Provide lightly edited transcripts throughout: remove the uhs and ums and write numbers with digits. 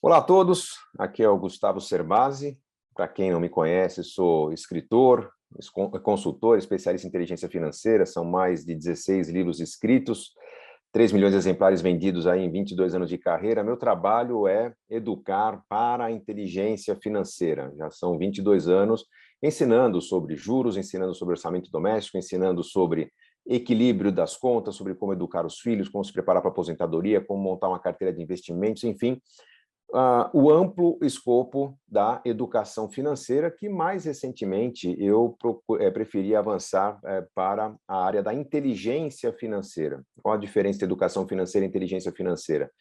Olá a todos, aqui é o Gustavo Cerbasi. Para quem não me conhece, sou escritor, consultor, especialista em inteligência financeira. São mais de 16 livros escritos, 3 milhões de exemplares vendidos aí em 22 anos de carreira. Meu trabalho é educar para a inteligência financeira. Já são 22 anos ensinando sobre juros, ensinando sobre orçamento doméstico, ensinando sobre equilíbrio das contas, sobre como educar os filhos, como se preparar para a aposentadoria, como montar uma carteira de investimentos, enfim, o amplo escopo da educação financeira, que mais recentemente eu preferi avançar para a área da inteligência financeira. Qual a diferença de educação financeira e inteligência financeira?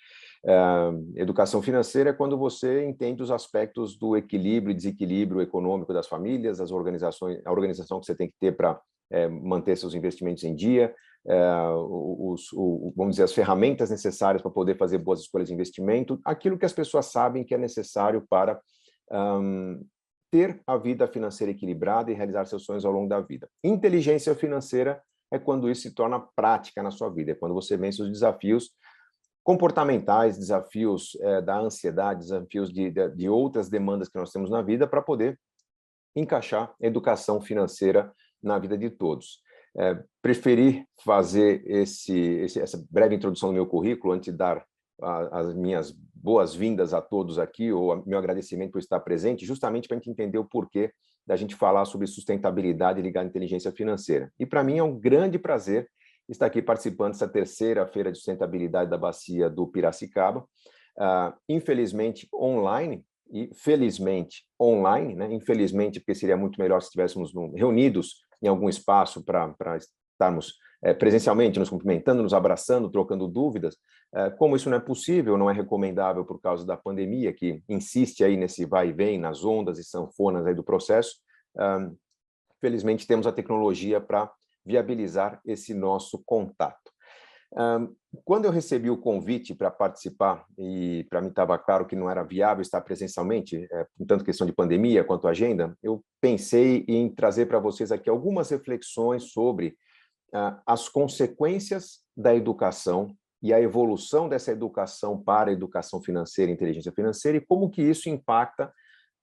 Educação financeira é quando você entende os aspectos do equilíbrio e desequilíbrio econômico das famílias, a organização que você tem que ter para manter seus investimentos em dia, vamos dizer, as ferramentas necessárias para poder fazer boas escolhas de investimento, aquilo que as pessoas sabem que é necessário para ter a vida financeira equilibrada e realizar seus sonhos ao longo da vida. Inteligência financeira é quando isso se torna prática na sua vida, é quando você vence os desafios comportamentais, desafios da ansiedade, desafios de outras demandas que nós temos na vida para poder encaixar educação financeira na vida de todos. Preferi fazer essa breve introdução do meu currículo antes de dar as minhas boas-vindas a todos aqui, ou meu agradecimento por estar presente, justamente para a gente entender o porquê da gente falar sobre sustentabilidade ligada à inteligência financeira. E para mim é um grande prazer estar aqui participando dessa terceira feira de sustentabilidade da Bacia do Piracicaba, infelizmente online, e felizmente online, né? Infelizmente, porque seria muito melhor se estivéssemos reunidos em algum espaço para estarmos presencialmente, nos cumprimentando, nos abraçando, trocando dúvidas. Como isso não é possível, não é recomendável por causa da pandemia, que insiste aí nesse vai e vem, nas ondas e sanfonas aí do processo, felizmente temos a tecnologia para viabilizar esse nosso contato. Quando eu recebi o convite para participar, e para mim estava claro que não era viável estar presencialmente, tanto questão de pandemia quanto agenda, eu pensei em trazer para vocês aqui algumas reflexões sobre as consequências da educação e a evolução dessa educação para a educação financeira e inteligência financeira e como que isso impacta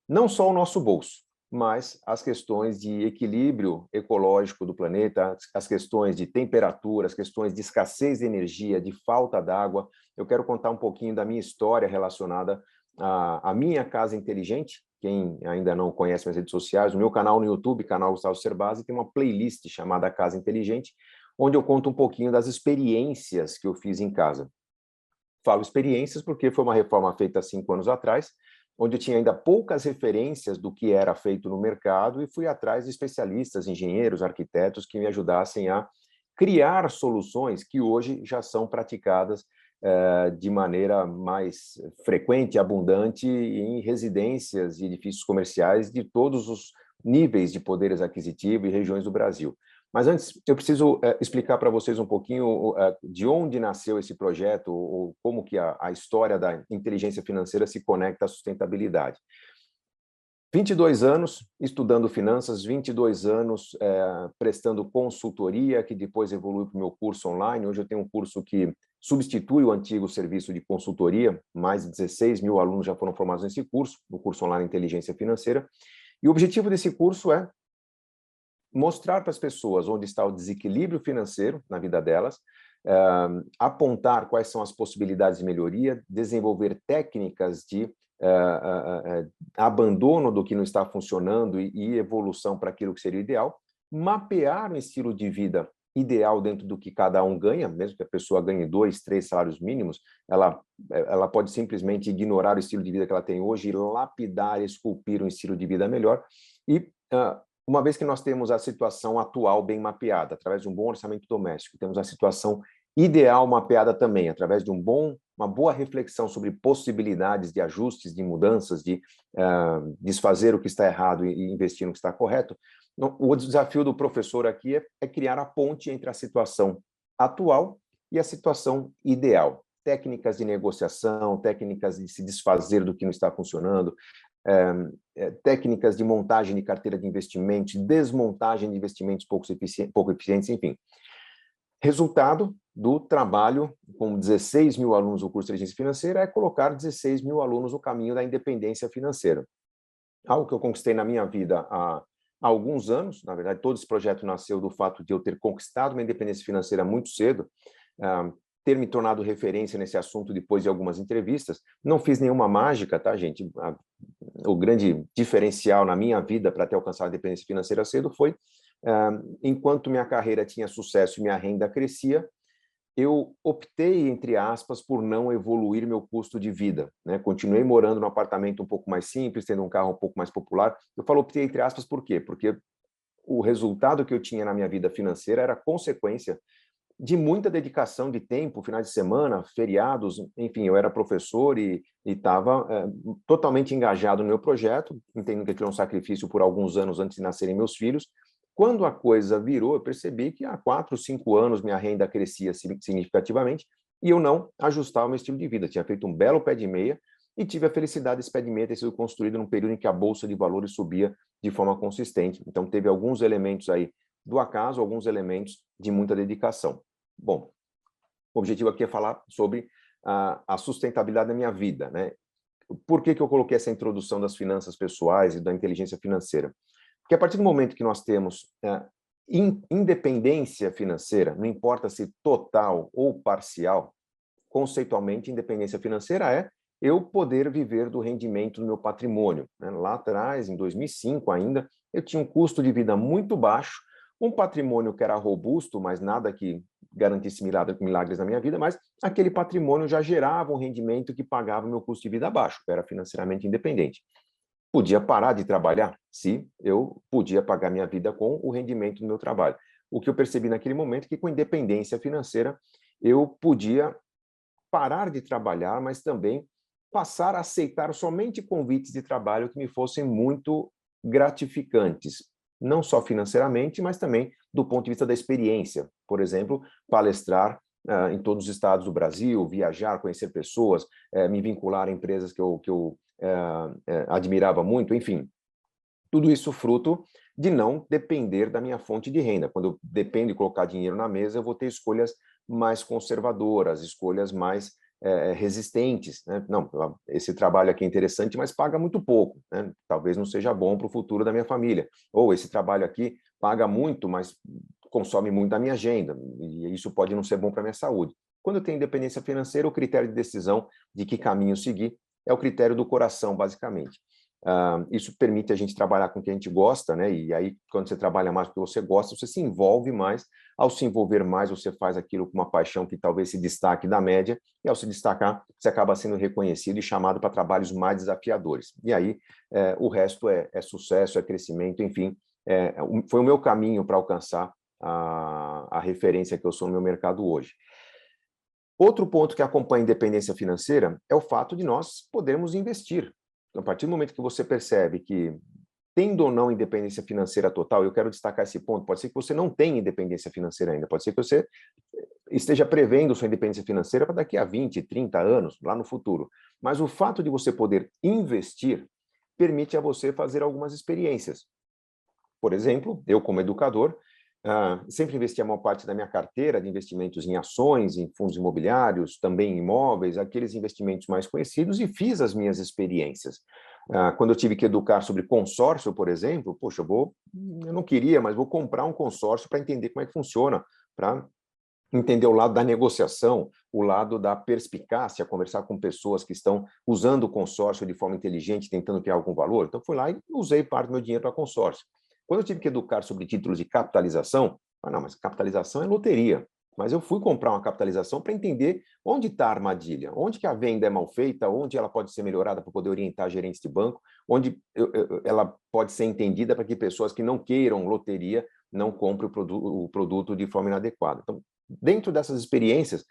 não só o nosso bolso, mas as questões de equilíbrio ecológico do planeta, as questões de temperatura, as questões de escassez de energia, de falta d'água. Eu quero contar um pouquinho da minha história relacionada à minha casa inteligente. Quem ainda não conhece minhas redes sociais, o meu canal no YouTube, canal Gustavo Cerbasi, tem uma playlist chamada Casa Inteligente, onde eu conto um pouquinho das experiências que eu fiz em casa. Falo experiências porque foi uma reforma feita há 5 anos atrás, onde eu tinha ainda poucas referências do que era feito no mercado e fui atrás de especialistas, engenheiros, arquitetos que me ajudassem a criar soluções que hoje já são praticadas de maneira mais frequente e abundante em residências e edifícios comerciais de todos os níveis de poderes aquisitivo e regiões do Brasil. Mas antes, eu preciso explicar para vocês um pouquinho de onde nasceu esse projeto, ou como que a história da inteligência financeira se conecta à sustentabilidade. 22 anos estudando finanças, 22 anos prestando consultoria, que depois evoluiu para o meu curso online. Hoje eu tenho um curso que substitui o antigo serviço de consultoria, mais de 16 mil alunos já foram formados nesse curso, no curso online Inteligência Financeira. E o objetivo desse curso é mostrar para as pessoas onde está o desequilíbrio financeiro na vida delas, apontar quais são as possibilidades de melhoria, desenvolver técnicas de abandono do que não está funcionando e evolução para aquilo que seria ideal, mapear um estilo de vida ideal dentro do que cada um ganha, mesmo que a pessoa ganhe 2, 3 salários mínimos, ela pode simplesmente ignorar o estilo de vida que ela tem hoje e lapidar, esculpir um estilo de vida melhor. E uma vez que nós temos a situação atual bem mapeada, através de um bom orçamento doméstico, temos a situação ideal mapeada também, através de uma boa reflexão sobre possibilidades de ajustes, de mudanças, de desfazer o que está errado e investir no que está correto. O desafio do professor aqui é criar a ponte entre a situação atual e a situação ideal. Técnicas de negociação, técnicas de se desfazer do que não está funcionando, técnicas de montagem de carteira de investimentos, desmontagem de investimentos pouco eficientes, enfim. Resultado, do trabalho com 16 mil alunos no curso de inteligência financeira é colocar 16 mil alunos no caminho da independência financeira. Algo que eu conquistei na minha vida há alguns anos. Na verdade, todo esse projeto nasceu do fato de eu ter conquistado uma independência financeira muito cedo, ter me tornado referência nesse assunto depois de algumas entrevistas. Não fiz nenhuma mágica, tá, gente? O grande diferencial na minha vida para ter alcançado a independência financeira cedo foi, enquanto minha carreira tinha sucesso e minha renda crescia, eu optei, entre aspas, por não evoluir meu custo de vida, né? Continuei morando num apartamento um pouco mais simples, tendo um carro um pouco mais popular. Eu falo optei, entre aspas, por quê? Porque o resultado que eu tinha na minha vida financeira era consequência de muita dedicação de tempo, finais de semana, feriados, enfim, eu era professor e estava totalmente engajado no meu projeto, entendo que aquilo é um sacrifício por alguns anos antes de nascerem meus filhos. Quando a coisa virou, eu percebi que há 4, 5 anos minha renda crescia significativamente e eu não ajustava o meu estilo de vida. Tinha feito um belo pé de meia e tive a felicidade desse pé de meia ter sido construído num período em que a bolsa de valores subia de forma consistente. Então, teve alguns elementos aí do acaso, alguns elementos de muita dedicação. Bom, o objetivo aqui é falar sobre a sustentabilidade da minha vida, né? Por que eu coloquei essa introdução das finanças pessoais e da inteligência financeira? Porque a partir do momento que nós temos independência financeira, não importa se total ou parcial, conceitualmente, independência financeira é eu poder viver do rendimento do meu patrimônio, né? Lá atrás, em 2005 ainda, eu tinha um custo de vida muito baixo, um patrimônio que era robusto, mas nada que garantisse milagres na minha vida, mas aquele patrimônio já gerava um rendimento que pagava o meu custo de vida baixo, eu era financeiramente independente. Podia parar de trabalhar se eu podia pagar minha vida com o rendimento do meu trabalho. O que eu percebi naquele momento é que com independência financeira eu podia parar de trabalhar, mas também passar a aceitar somente convites de trabalho que me fossem muito gratificantes, não só financeiramente, mas também do ponto de vista da experiência. Por exemplo, palestrar em todos os estados do Brasil, viajar, conhecer pessoas, me vincular a empresas que eu admirava muito, enfim. Tudo isso fruto de não depender da minha fonte de renda. Quando eu dependo de colocar dinheiro na mesa, eu vou ter escolhas mais conservadoras, escolhas mais resistentes, né? Não, esse trabalho aqui é interessante, mas paga muito pouco, né? Talvez não seja bom para o futuro da minha família. Ou esse trabalho aqui paga muito, mas consome muito da minha agenda, e isso pode não ser bom para a minha saúde. Quando eu tenho independência financeira, o critério de decisão de que caminho seguir é o critério do coração, basicamente. Isso permite a gente trabalhar com o que a gente gosta, né? E aí, quando você trabalha mais com o que você gosta, você se envolve mais. Ao se envolver mais, você faz aquilo com uma paixão que talvez se destaque da média, e ao se destacar, você acaba sendo reconhecido e chamado para trabalhos mais desafiadores. E aí, o resto é sucesso, é crescimento, enfim. Foi o meu caminho para alcançar a referência que eu sou no meu mercado hoje. Outro ponto que acompanha a independência financeira é o fato de nós podermos investir. Então, a partir do momento que você percebe que, tendo ou não independência financeira total, eu quero destacar esse ponto, pode ser que você não tenha independência financeira ainda, pode ser que você esteja prevendo sua independência financeira para daqui a 20, 30 anos, lá no futuro. Mas o fato de você poder investir permite a você fazer algumas experiências. Por exemplo, eu como educador, sempre investi a maior parte da minha carteira de investimentos em ações, em fundos imobiliários, também em imóveis, aqueles investimentos mais conhecidos, e fiz as minhas experiências. Quando eu tive que educar sobre consórcio, por exemplo, poxa, eu não queria, mas vou comprar um consórcio para entender como é que funciona, para entender o lado da negociação, o lado da perspicácia, conversar com pessoas que estão usando o consórcio de forma inteligente, tentando criar algum valor. Então, fui lá e usei parte do meu dinheiro para consórcio. Quando eu tive que educar sobre títulos de capitalização, não, mas capitalização é loteria. Mas eu fui comprar uma capitalização para entender onde está a armadilha, onde que a venda é mal feita, onde ela pode ser melhorada para poder orientar gerentes de banco, onde ela pode ser entendida para que pessoas que não queiram loteria não comprem o produto de forma inadequada. Então, dentro dessas experiências,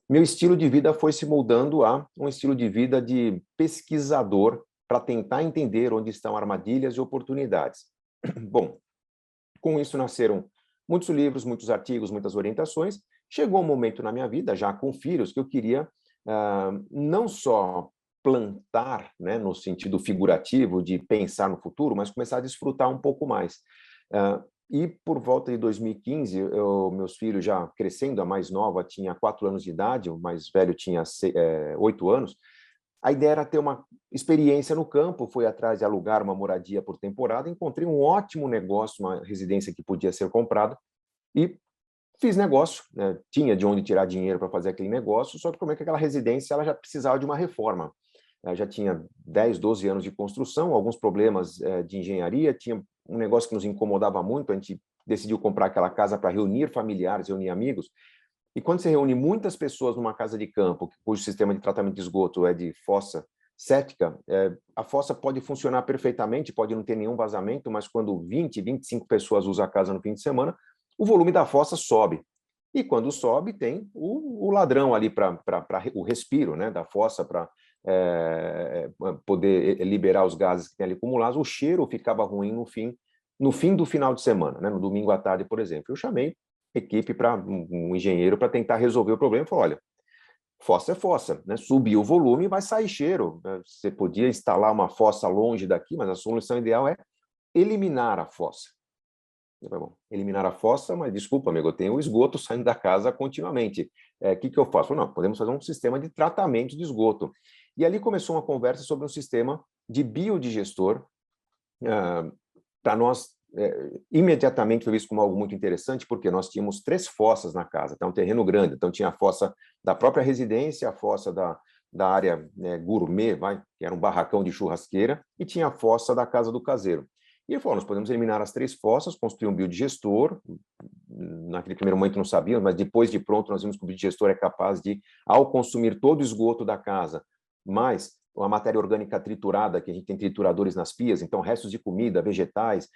meu estilo de vida foi se moldando a um estilo de vida de pesquisador para tentar entender onde estão armadilhas e oportunidades. Bom, com isso nasceram muitos livros, muitos artigos, muitas orientações. Chegou um momento na minha vida, já com filhos, que eu queria não só plantar, né, no sentido figurativo de pensar no futuro, mas começar a desfrutar um pouco mais. E por volta de 2015, meus filhos já crescendo, a mais nova tinha 4 anos de idade, o mais velho tinha 8 anos. A ideia era ter uma experiência no campo, fui atrás de alugar uma moradia por temporada, encontrei um ótimo negócio, uma residência que podia ser comprada, e fiz negócio, né? Tinha de onde tirar dinheiro para fazer aquele negócio, só que como é que aquela residência ela já precisava de uma reforma. Já tinha 10, 12 anos de construção, alguns problemas de engenharia, tinha um negócio que nos incomodava muito, a gente decidiu comprar aquela casa para reunir familiares, reunir amigos, e quando você reúne muitas pessoas numa casa de campo, cujo sistema de tratamento de esgoto é de fossa séptica, a fossa pode funcionar perfeitamente, pode não ter nenhum vazamento, mas quando 20, 25 pessoas usam a casa no fim de semana, o volume da fossa sobe. E quando sobe, tem o ladrão ali para o respiro, né, da fossa para poder liberar os gases que tem ali acumulados. O cheiro ficava ruim no fim do final de semana, né, no domingo à tarde, por exemplo. Eu chamei equipe para um engenheiro para tentar resolver o problema. Falou, olha, fossa é fossa, né? Subir o volume vai sair cheiro. Você podia instalar uma fossa longe daqui, mas a solução ideal é eliminar a fossa. Bom, eliminar a fossa, mas desculpa, amigo, eu tenho o esgoto saindo da casa continuamente. Que eu faço? Não, podemos fazer um sistema de tratamento de esgoto. E ali começou uma conversa sobre um sistema de biodigestor para nós. Imediatamente foi visto como algo muito interessante, porque nós tínhamos 3 fossas na casa, então um terreno grande, então tinha a fossa da própria residência, a fossa da área gourmet, que era um barracão de churrasqueira, e tinha a fossa da casa do caseiro. E ele falou, nós podemos eliminar as 3 fossas, construir um biodigestor. Naquele primeiro momento não sabíamos, mas depois de pronto nós vimos que o biodigestor é capaz de, ao consumir todo o esgoto da casa, mais a matéria orgânica triturada, que a gente tem trituradores nas pias, então restos de comida, vegetais,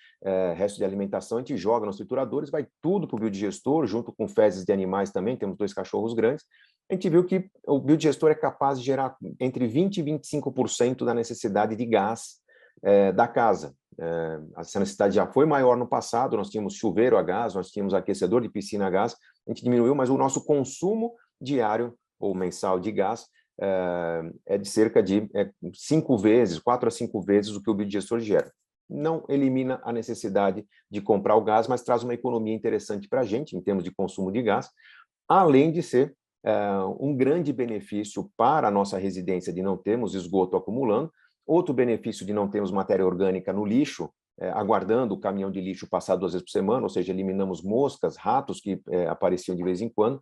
restos de alimentação, a gente joga nos trituradores, vai tudo para o biodigestor, junto com fezes de animais também, temos 2 cachorros grandes. A gente viu que o biodigestor é capaz de gerar entre 20% e 25% da necessidade de gás da casa. Essa necessidade já foi maior no passado, nós tínhamos chuveiro a gás, nós tínhamos aquecedor de piscina a gás, a gente diminuiu, mas o nosso consumo diário ou mensal de gás é de cerca de 4 a 5 vezes o que o biodigestor gera. Não elimina a necessidade de comprar o gás, mas traz uma economia interessante para a gente, em termos de consumo de gás, além de ser um grande benefício para a nossa residência de não termos esgoto acumulando, outro benefício de não termos matéria orgânica no lixo, aguardando o caminhão de lixo passar 2 vezes por semana, ou seja, eliminamos moscas, ratos que apareciam de vez em quando.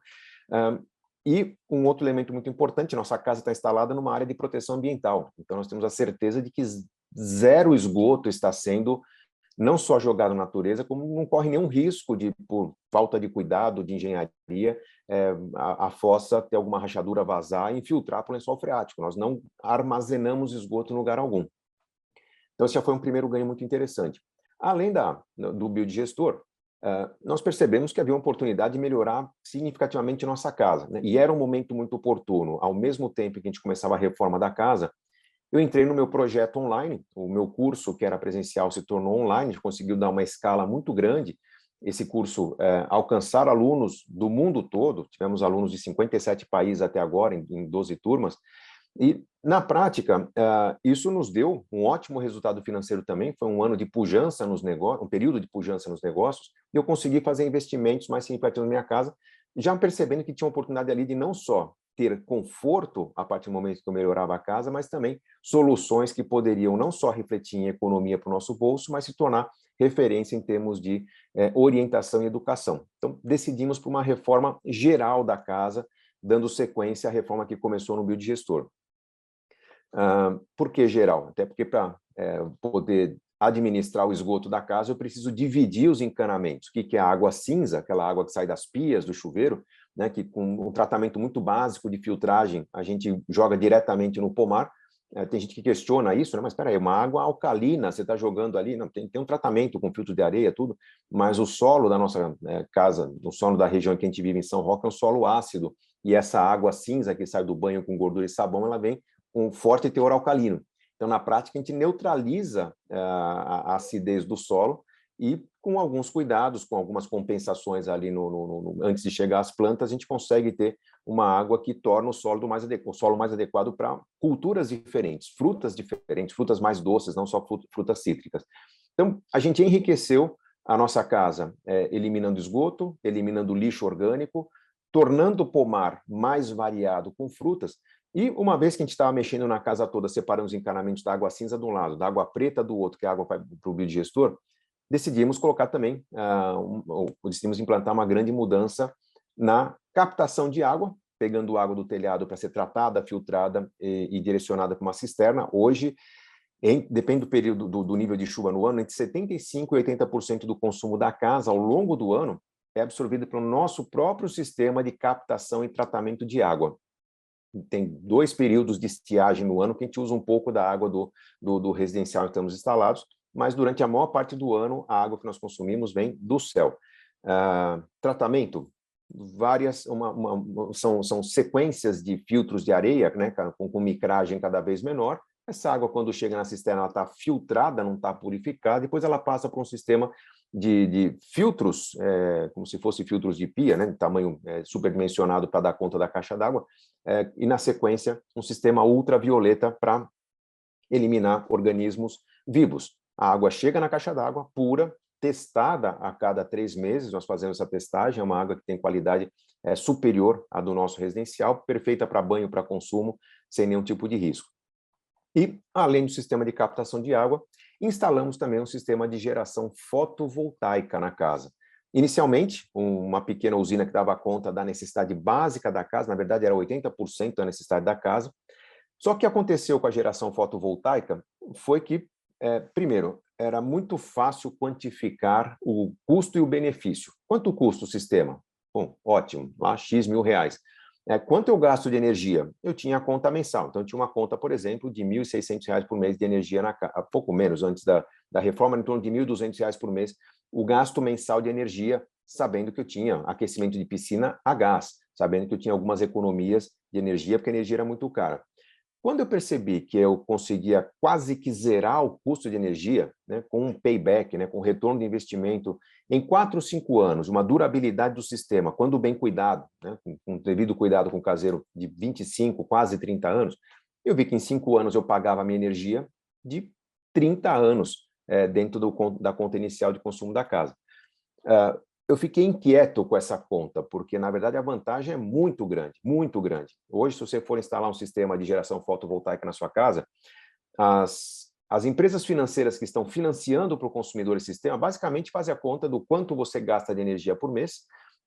E um outro elemento muito importante, nossa casa está instalada numa área de proteção ambiental, então nós temos a certeza de que zero esgoto está sendo não só jogado na natureza, como não corre nenhum risco de, por falta de cuidado, de engenharia, a fossa ter alguma rachadura, vazar e infiltrar para o lençol freático. Nós não armazenamos esgoto em lugar algum. Então, esse já foi um primeiro ganho muito interessante. Além do biodigestor, nós percebemos que havia uma oportunidade de melhorar significativamente nossa casa, né? E era um momento muito oportuno. Ao mesmo tempo que a gente começava a reforma da casa, eu entrei no meu projeto online, o meu curso, que era presencial, se tornou online, a gente conseguiu dar uma escala muito grande. Esse curso alcançar alunos do mundo todo, tivemos alunos de 57 países até agora, em 12 turmas, e, na prática, isso nos deu um ótimo resultado financeiro também, foi um ano de pujança nos negócios, um período de pujança nos negócios, e eu consegui fazer investimentos mais significativos na minha casa, já percebendo que tinha uma oportunidade ali de não só ter conforto a partir do momento que eu melhorava a casa, mas também soluções que poderiam não só refletir em economia para o nosso bolso, mas se tornar referência em termos de orientação e educação. Então, decidimos por uma reforma geral da casa, dando sequência à reforma que começou no biodigestor. Por que geral? Até porque para poder administrar o esgoto da casa, eu preciso dividir os encanamentos. O que é a água cinza, aquela água que sai das pias, do chuveiro, né, que com um tratamento muito básico de filtragem, a gente joga diretamente no pomar. Tem gente que questiona isso, né? Mas espera aí, uma água alcalina, você está jogando ali, não, tem um tratamento com filtro de areia, tudo, mas o solo da nossa casa, o solo da região que a gente vive em São Roque é um solo ácido, e essa água cinza que sai do banho com gordura e sabão, ela vem com um forte teor alcalino. Então, na prática, a gente neutraliza a acidez do solo e, com alguns cuidados, com algumas compensações ali antes de chegar às plantas, a gente consegue ter uma água que torna o solo mais adequado para culturas diferentes, frutas mais doces, não só frutas cítricas. Então, a gente enriqueceu a nossa casa eliminando esgoto, eliminando lixo orgânico, tornando o pomar mais variado com frutas. E uma vez que a gente estava mexendo na casa toda, separando os encanamentos da água cinza de um lado, da água preta do outro, que é a água para o biodigestor, decidimos colocar também, decidimos implantar uma grande mudança na captação de água, pegando água do telhado para ser tratada, filtrada e direcionada para uma cisterna. Hoje, depende do período, do nível de chuva no ano, entre 75% e 80% do consumo da casa ao longo do ano é absorvido pelo nosso próprio sistema de captação e tratamento de água. Tem 2 períodos de estiagem no ano que a gente usa um pouco da água do residencial que estamos instalados, mas durante a maior parte do ano, a água que nós consumimos vem do céu. Tratamento, são sequências de filtros de areia, né, com micragem cada vez menor. Essa água, quando chega na cisterna, ela está filtrada, não está purificada, depois ela passa por um sistema de filtros, como se fosse filtros de pia, né, de tamanho superdimensionado para dar conta da caixa d'água, e na sequência um sistema ultravioleta para eliminar organismos vivos. A água chega na caixa d'água pura, testada a cada 3 meses, nós fazemos essa testagem, é uma água que tem qualidade superior à do nosso residencial, perfeita para banho, para consumo, sem nenhum tipo de risco. E, além do sistema de captação de água, instalamos também um sistema de geração fotovoltaica na casa. Inicialmente, uma pequena usina que dava conta da necessidade básica da casa, na verdade era 80% da necessidade da casa. Só que o que aconteceu com a geração fotovoltaica foi que, primeiro, era muito fácil quantificar o custo e o benefício. Quanto custa o sistema? Bom, ótimo, lá X mil reais. Quanto eu gasto de energia? Eu tinha a conta mensal, então eu tinha uma conta, por exemplo, de R$ 1.600 por mês de energia, pouco menos antes da reforma, em torno de R$ 1.200 por mês, o gasto mensal de energia, sabendo que eu tinha aquecimento de piscina a gás, sabendo que eu tinha algumas economias de energia, porque a energia era muito cara. Quando eu percebi que eu conseguia quase que zerar o custo de energia, né, com um payback, né, com retorno de investimento em 4 ou 5 anos, uma durabilidade do sistema, quando bem cuidado, né, com devido cuidado com o caseiro de 25, quase 30 anos, eu vi que em 5 anos eu pagava a minha energia de 30 anos dentro da conta inicial de consumo da casa. Eu fiquei inquieto com essa conta, porque, na verdade, a vantagem é muito grande, muito grande. Hoje, se você for instalar um sistema de geração fotovoltaica na sua casa, as empresas financeiras que estão financiando para o consumidor esse sistema, basicamente fazem a conta do quanto você gasta de energia por mês,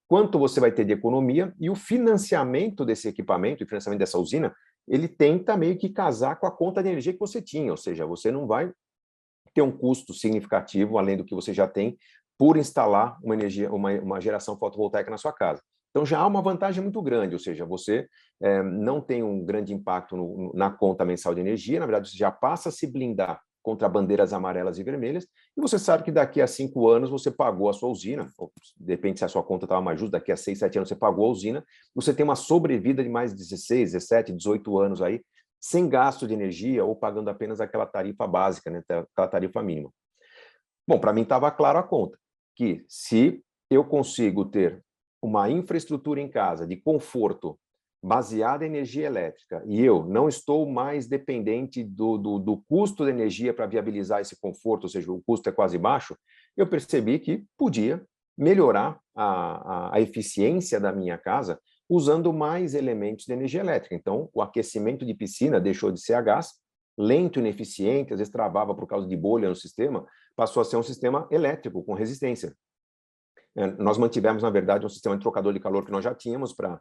quanto você vai ter de economia, e o financiamento desse equipamento, o financiamento dessa usina, ele tenta meio que casar com a conta de energia que você tinha, ou seja, você não vai ter um custo significativo, além do que você já tem, por instalar uma geração fotovoltaica na sua casa. Então, já há uma vantagem muito grande, ou seja, você não tem um grande impacto na conta mensal de energia, na verdade, você já passa a se blindar contra bandeiras amarelas e vermelhas, e você sabe que daqui a 5 anos você pagou a sua usina, ou depende se a sua conta estava mais justa, daqui a 6, 7 anos você pagou a usina, você tem uma sobrevida de mais 16, 17, 18 anos aí, sem gasto de energia ou pagando apenas aquela tarifa básica, né, aquela tarifa mínima. Bom, para mim estava claro a conta, que se eu consigo ter uma infraestrutura em casa de conforto baseada em energia elétrica e eu não estou mais dependente do custo da energia para viabilizar esse conforto, ou seja, o custo é quase baixo, eu percebi que podia melhorar a eficiência da minha casa usando mais elementos de energia elétrica. Então, o aquecimento de piscina deixou de ser a gás, lento e ineficiente, às vezes travava por causa de bolha no sistema, passou a ser um sistema elétrico, com resistência. Nós mantivemos, na verdade, um sistema de trocador de calor que nós já tínhamos para,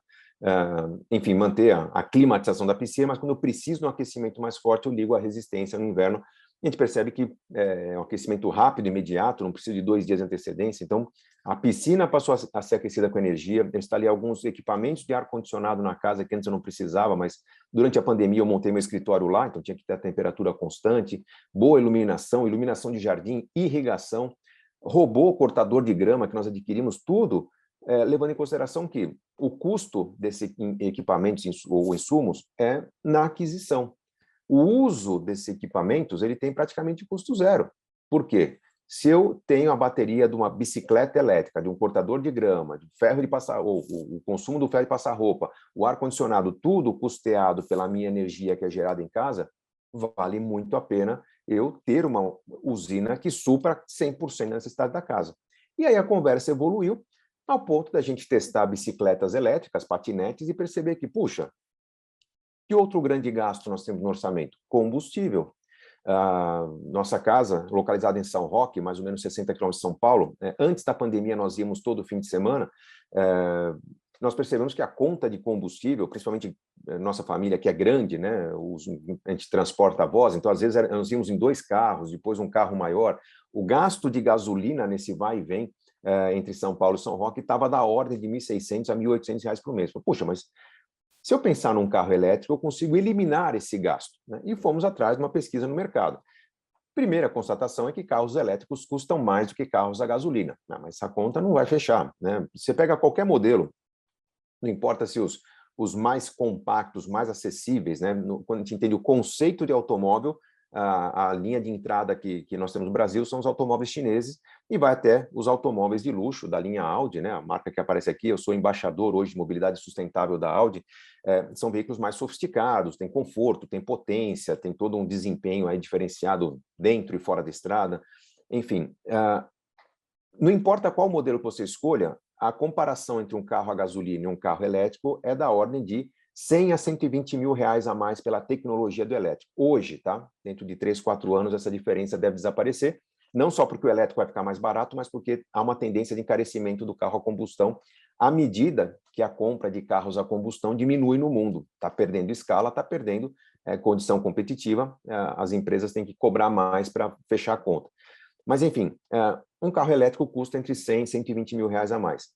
enfim, manter a climatização da piscina, mas quando eu preciso de um aquecimento mais forte, eu ligo a resistência no inverno. A gente percebe que é um aquecimento rápido, imediato, não precisa de 2 dias de antecedência. Então, a piscina passou a ser aquecida com energia. Eu instalei alguns equipamentos de ar-condicionado na casa que antes eu não precisava, mas durante a pandemia eu montei meu escritório lá, então tinha que ter a temperatura constante, boa iluminação, iluminação de jardim, irrigação, robô cortador de grama que nós adquirimos, tudo levando em consideração que o custo desses equipamentos ou insumos é na aquisição. O uso desses equipamentos ele tem praticamente custo zero. Por quê? Se eu tenho a bateria de uma bicicleta elétrica, de um cortador de grama, de ferro de passar, ou o consumo do ferro de passar roupa, o ar-condicionado, tudo custeado pela minha energia que é gerada em casa, vale muito a pena eu ter uma usina que supra 100% da necessidade da casa. E aí a conversa evoluiu ao ponto da gente testar bicicletas elétricas, patinetes, e perceber que, puxa, que outro grande gasto nós temos no orçamento? Combustível. Nossa casa, localizada em São Roque, mais ou menos 60 quilômetros de São Paulo, antes da pandemia nós íamos todo fim de semana, nós percebemos que a conta de combustível, principalmente nossa família que é grande, né, a gente transporta avós, então às vezes nós íamos em 2 carros, depois um carro maior, o gasto de gasolina nesse vai e vem entre São Paulo e São Roque estava da ordem de R$ 1.600 a R$ 1.800 por mês. Puxa, mas se eu pensar num carro elétrico, eu consigo eliminar esse gasto, né? E fomos atrás de uma pesquisa no mercado. Primeira constatação é que carros elétricos custam mais do que carros a gasolina. Não, mas essa conta não vai fechar, né? Você pega qualquer modelo, não importa se os mais compactos, mais acessíveis, né? Quando a gente entende o conceito de automóvel, a linha de entrada que nós temos no Brasil são os automóveis chineses e vai até os automóveis de luxo da linha Audi, né? A marca que aparece aqui, eu sou embaixador hoje de mobilidade sustentável da Audi, são veículos mais sofisticados, tem conforto, tem potência, tem todo um desempenho aí diferenciado dentro e fora da estrada, enfim, não importa qual modelo que você escolha, a comparação entre um carro a gasolina e um carro elétrico é da ordem de 100 a 120 mil reais a mais pela tecnologia do elétrico. Hoje, tá? Dentro de 3, 4 anos, essa diferença deve desaparecer, não só porque o elétrico vai ficar mais barato, mas porque há uma tendência de encarecimento do carro a combustão à medida que a compra de carros a combustão diminui no mundo. Está perdendo escala, está perdendo condição competitiva, as empresas têm que cobrar mais para fechar a conta. Mas, enfim, um carro elétrico custa entre 100 e 120 mil reais a mais.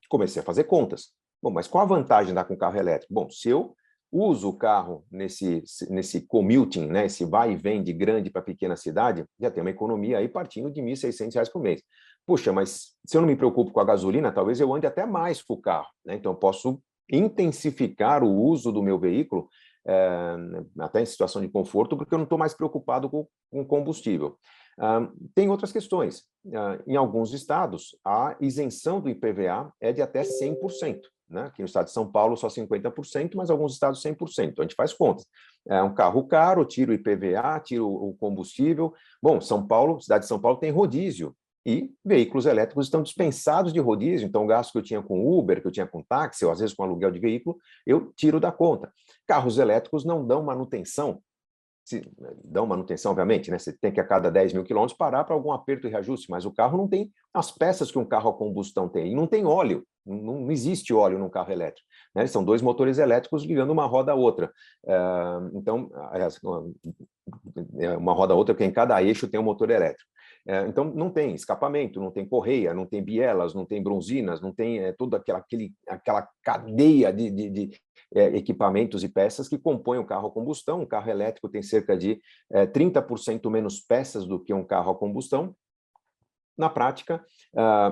Comecei a fazer contas. Bom, mas qual a vantagem de andar com carro elétrico? Bom, se eu uso o carro nesse commuting, né, esse vai e vem de grande para pequena cidade, já tem uma economia aí partindo de R$ 1.600 por mês. Puxa, mas se eu não me preocupo com a gasolina, talvez eu ande até mais com o carro, né? Então, eu posso intensificar o uso do meu veículo, até em situação de conforto, porque eu não estou mais preocupado com combustível. Tem outras questões. Em alguns estados, a isenção do IPVA é de até 100%. Né? Aqui no estado de São Paulo, só 50%, mas alguns estados 100%. Então, a gente faz contas. É um carro caro, tira o IPVA, tira o combustível. Bom, São Paulo, cidade de São Paulo tem rodízio. E veículos elétricos estão dispensados de rodízio. Então, o gasto que eu tinha com Uber, que eu tinha com táxi, ou às vezes com aluguel de veículo, eu tiro da conta. Carros elétricos não dão manutenção. Dão manutenção, obviamente, né? Você tem que a cada 10 mil quilômetros parar para algum aperto e reajuste, mas o carro não tem as peças que um carro a combustão tem, e não tem óleo, não existe óleo num carro elétrico, né? São 2 motores elétricos ligando uma roda a outra. Então, uma roda a outra, porque em cada eixo tem um motor elétrico. Então, não tem escapamento, não tem correia, não tem bielas, não tem bronzinas, não tem toda aquela cadeia de equipamentos e peças que compõem o carro a combustão. Um carro elétrico tem cerca de 30% menos peças do que um carro a combustão. Na prática,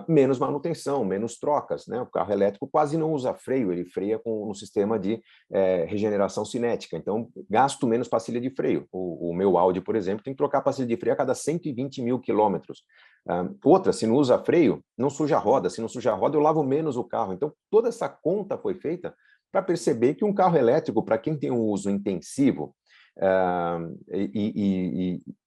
menos manutenção, menos trocas, né? O carro elétrico quase não usa freio, ele freia com um sistema de regeneração cinética, então gasto menos pastilha de freio. O meu Audi, por exemplo, tem que trocar pastilha de freio a cada 120 mil quilômetros. Outra, se não usa freio, não suja a roda, se não suja a roda, eu lavo menos o carro. Então, toda essa conta foi feita para perceber que um carro elétrico, para quem tem um uso intensivo,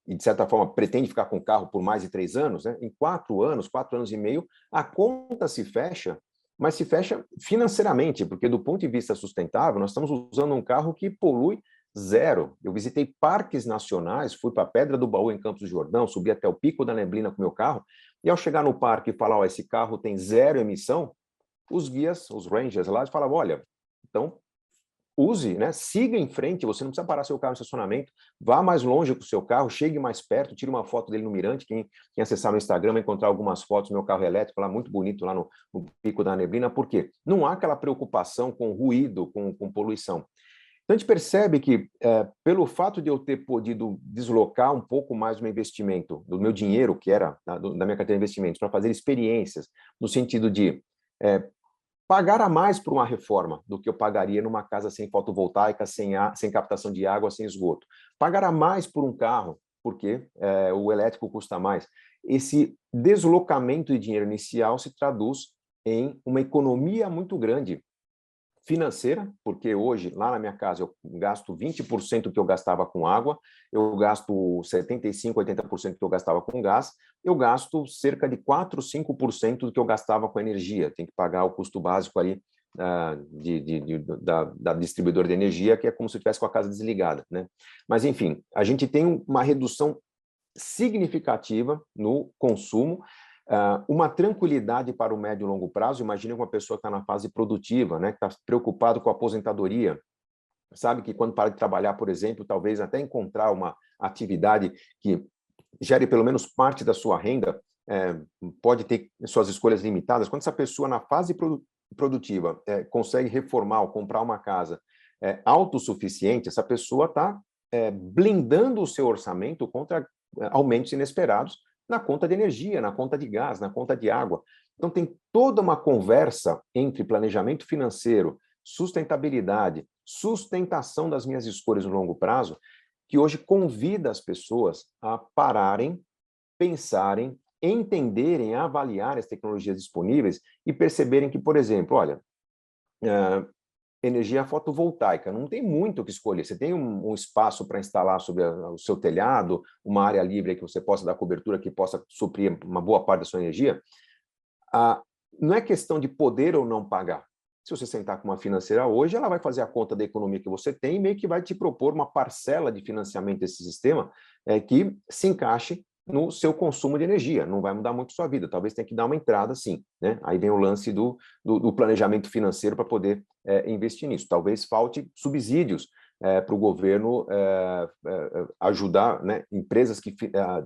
de certa forma, pretende ficar com o carro por mais de 3 anos, né? Em 4 anos e meio, a conta se fecha, mas se fecha financeiramente, porque do ponto de vista sustentável, nós estamos usando um carro que polui zero. Eu visitei parques nacionais, fui para a Pedra do Baú, em Campos do Jordão, subi até o Pico da Neblina com o meu carro, e ao chegar no parque e falar, esse carro tem zero emissão, os guias, os rangers lá, falavam, olha, então use, né? Siga em frente, você não precisa parar seu carro no estacionamento, vá mais longe com o seu carro, chegue mais perto, tire uma foto dele no mirante, quem acessar no Instagram vai encontrar algumas fotos do meu carro elétrico lá, muito bonito, lá no Pico da Neblina, por quê? Não há aquela preocupação com ruído, com poluição. Então, a gente percebe que, pelo fato de eu ter podido deslocar um pouco mais do meu investimento, do meu dinheiro, que era da minha carteira de investimentos, para fazer experiências, no sentido de pagar a mais por uma reforma do que eu pagaria numa casa sem fotovoltaica, sem captação de água, sem esgoto. Pagar a mais por um carro, porque o elétrico custa mais. Esse deslocamento de dinheiro inicial se traduz em uma economia muito grande financeira, porque hoje, lá na minha casa, eu gasto 20% do que eu gastava com água, eu gasto 75%, 80% do que eu gastava com gás, eu gasto cerca de 4%, 5% do que eu gastava com energia. Tem que pagar o custo básico ali da distribuidora de energia, que é como se eu estivesse com a casa desligada, né? Mas, enfim, a gente tem uma redução significativa no consumo, uma tranquilidade para o médio e longo prazo. Imagina uma pessoa que está na fase produtiva, né, que está preocupado com a aposentadoria, sabe que quando para de trabalhar, por exemplo, talvez até encontrar uma atividade que gere pelo menos parte da sua renda, pode ter suas escolhas limitadas. Quando essa pessoa na fase produtiva consegue reformar ou comprar uma casa autossuficiente, essa pessoa está blindando o seu orçamento contra aumentos inesperados na conta de energia, na conta de gás, na conta de água. Então, tem toda uma conversa entre planejamento financeiro, sustentabilidade, sustentação das minhas escolhas no longo prazo, que hoje convida as pessoas a pararem, pensarem, entenderem, avaliarem as tecnologias disponíveis e perceberem que, por exemplo, olha, energia fotovoltaica, não tem muito o que escolher. Você tem um espaço para instalar sobre o seu telhado, uma área livre que você possa dar cobertura, que possa suprir uma boa parte da sua energia. Não é questão de poder ou não pagar. Se você sentar com uma financeira hoje, ela vai fazer a conta da economia que você tem e meio que vai te propor uma parcela de financiamento desse sistema que se encaixe no seu consumo de energia. Não vai mudar muito a sua vida, talvez tenha que dar uma entrada, sim, né? Aí vem o lance do planejamento financeiro para poder investir nisso. Talvez falte subsídios para o governo ajudar, né, empresas que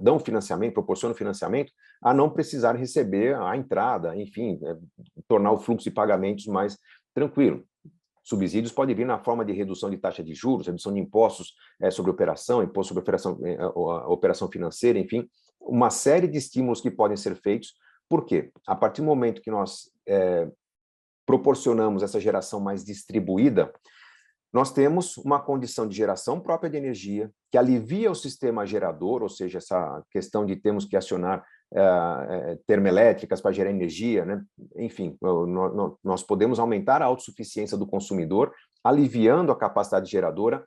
dão financiamento, proporcionam financiamento, a não precisar receber a entrada, enfim, tornar o fluxo de pagamentos mais tranquilo. Subsídios podem vir na forma de redução de taxa de juros, redução de impostos sobre operação, imposto sobre operação financeira, enfim, uma série de estímulos que podem ser feitos. Por quê? A partir do momento que nós proporcionamos essa geração mais distribuída, nós temos uma condição de geração própria de energia, que alivia o sistema gerador, ou seja, essa questão de termos que acionar termoelétricas para gerar energia, né? Enfim, nós podemos aumentar a autossuficiência do consumidor, aliviando a capacidade geradora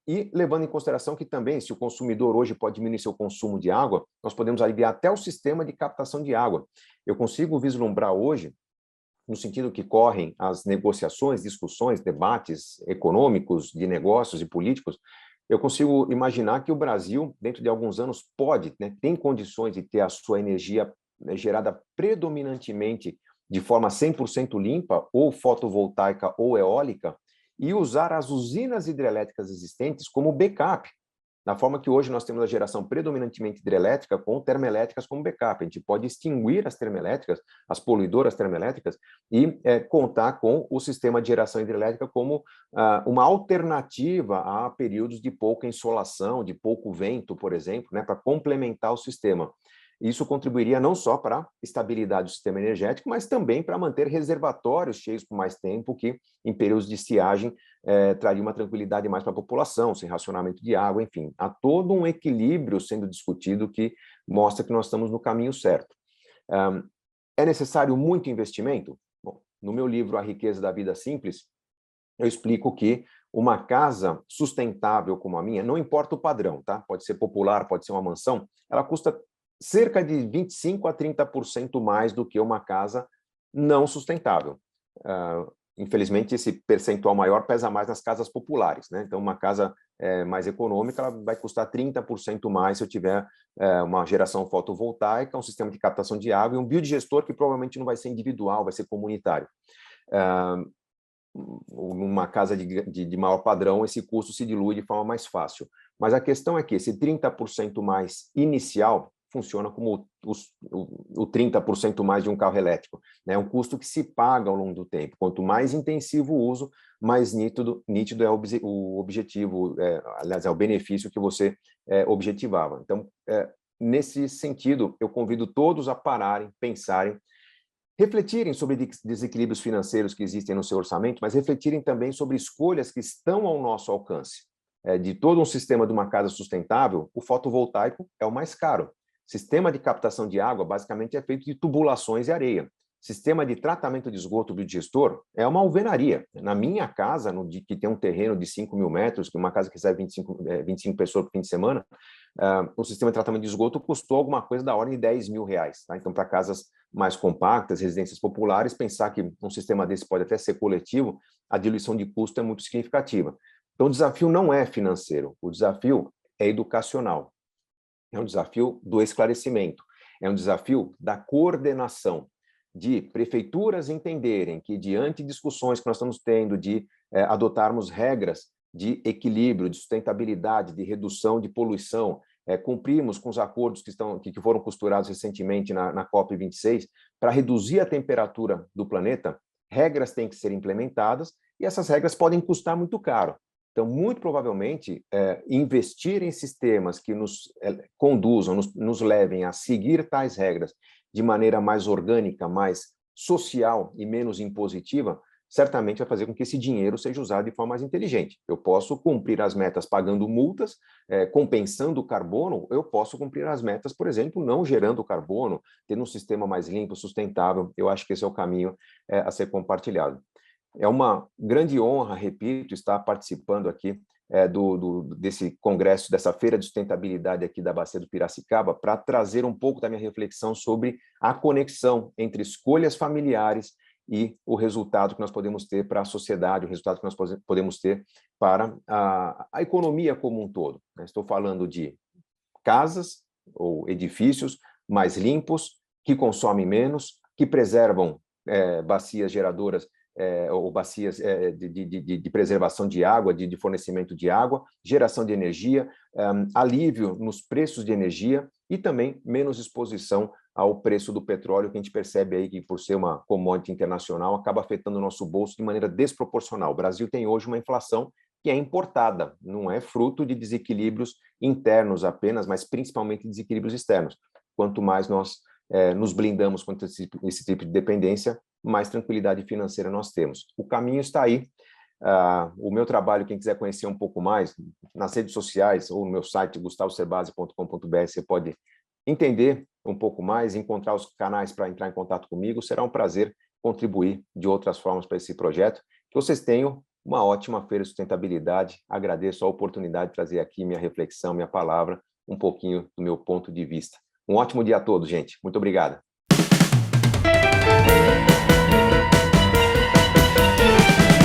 e levando em consideração que também, se o consumidor hoje pode diminuir seu consumo de água, nós podemos aliviar até o sistema de captação de água. Eu consigo vislumbrar hoje, no sentido que correm as negociações, discussões, debates econômicos, de negócios e políticos, eu consigo imaginar que o Brasil, dentro de alguns anos, pode, né, tem condições de ter a sua energia gerada predominantemente de forma 100% limpa, ou fotovoltaica ou eólica, e usar as usinas hidrelétricas existentes como backup, na forma que hoje nós temos a geração predominantemente hidrelétrica com termoelétricas como backup. A gente pode extinguir as termoelétricas, as poluidoras termoelétricas, e contar com o sistema de geração hidrelétrica como uma alternativa a períodos de pouca insolação, de pouco vento, por exemplo, né, para complementar o sistema. Isso contribuiria não só para a estabilidade do sistema energético, mas também para manter reservatórios cheios por mais tempo, que em períodos de estiagem traria uma tranquilidade mais para a população, sem racionamento de água, enfim. Há todo um equilíbrio sendo discutido que mostra que nós estamos no caminho certo. É necessário muito investimento? Bom, no meu livro A Riqueza da Vida Simples, eu explico que uma casa sustentável como a minha, não importa o padrão, tá? Pode ser popular, pode ser uma mansão, ela custa cerca de 25% a 30% mais do que uma casa não sustentável. Infelizmente, esse percentual maior pesa mais nas casas populares, né? Então, uma casa mais econômica ela vai custar 30% mais se eu tiver uma geração fotovoltaica, um sistema de captação de água e um biodigestor que provavelmente não vai ser individual, vai ser comunitário. Numa casa de maior padrão, esse custo se dilui de forma mais fácil. Mas a questão é que esse 30% mais inicial funciona como o 30% mais de um carro elétrico. É um custo que se paga ao longo do tempo. Quanto mais intensivo o uso, mais nítido é o objetivo, aliás, é o benefício que você objetivava. Então, nesse sentido, eu convido todos a pararem, pensarem, refletirem sobre desequilíbrios financeiros que existem no seu orçamento, mas refletirem também sobre escolhas que estão ao nosso alcance. De todo um sistema de uma casa sustentável, o fotovoltaico é o mais caro. Sistema de captação de água, basicamente, é feito de tubulações e areia. sistema de tratamento de esgoto do digestor é uma alvenaria. Na minha casa, que tem um terreno de 5 mil metros, que uma casa que recebe 25 pessoas por fim de semana, o sistema de tratamento de esgoto custou alguma coisa da ordem de R$ 10.000. Tá? Então, para casas mais compactas, residências populares, pensar que um sistema desse pode até ser coletivo, a diluição de custo é muito significativa. Então, o desafio não é financeiro, o desafio é educacional. É um desafio do esclarecimento, é um desafio da coordenação, de prefeituras entenderem que, diante de discussões que nós estamos tendo de adotarmos regras de equilíbrio, de sustentabilidade, de redução de poluição, cumprirmos com os acordos que foram costurados recentemente na COP26, para reduzir a temperatura do planeta, regras têm que ser implementadas e essas regras podem custar muito caro. Então, muito provavelmente, investir em sistemas que nos conduzam, nos levem a seguir tais regras de maneira mais orgânica, mais social e menos impositiva, certamente vai fazer com que esse dinheiro seja usado de forma mais inteligente. Eu posso cumprir as metas pagando multas, compensando o carbono, eu posso cumprir as metas, por exemplo, não gerando carbono, tendo um sistema mais limpo, sustentável. Eu acho que esse é o caminho a ser compartilhado. É uma grande honra, repito, estar participando aqui desse congresso, dessa feira de sustentabilidade aqui da Bacia do Piracicaba, para trazer um pouco da minha reflexão sobre a conexão entre escolhas familiares e o resultado que nós podemos ter para a sociedade, o resultado que nós podemos ter para a economia como um todo. Estou falando de casas ou edifícios mais limpos, que consomem menos, que preservam bacias geradoras ou bacias de preservação de água, de fornecimento de água, geração de energia, alívio nos preços de energia e também menos exposição ao preço do petróleo, que a gente percebe aí que, por ser uma commodity internacional, acaba afetando o nosso bolso de maneira desproporcional. O Brasil tem hoje uma inflação que é importada, não é fruto de desequilíbrios internos apenas, mas principalmente desequilíbrios externos. Quanto mais nós nos blindamos contra esse tipo de dependência, mais tranquilidade financeira nós temos. O caminho está aí. O meu trabalho, quem quiser conhecer um pouco mais, nas redes sociais ou no meu site, gustavocerbasi.com.br, você pode entender um pouco mais, encontrar os canais para entrar em contato comigo. Será um prazer contribuir de outras formas para esse projeto. Que vocês tenham uma ótima feira de sustentabilidade. Agradeço a oportunidade de trazer aqui minha reflexão, minha palavra, um pouquinho do meu ponto de vista. Um ótimo dia a todos, gente. Muito obrigado.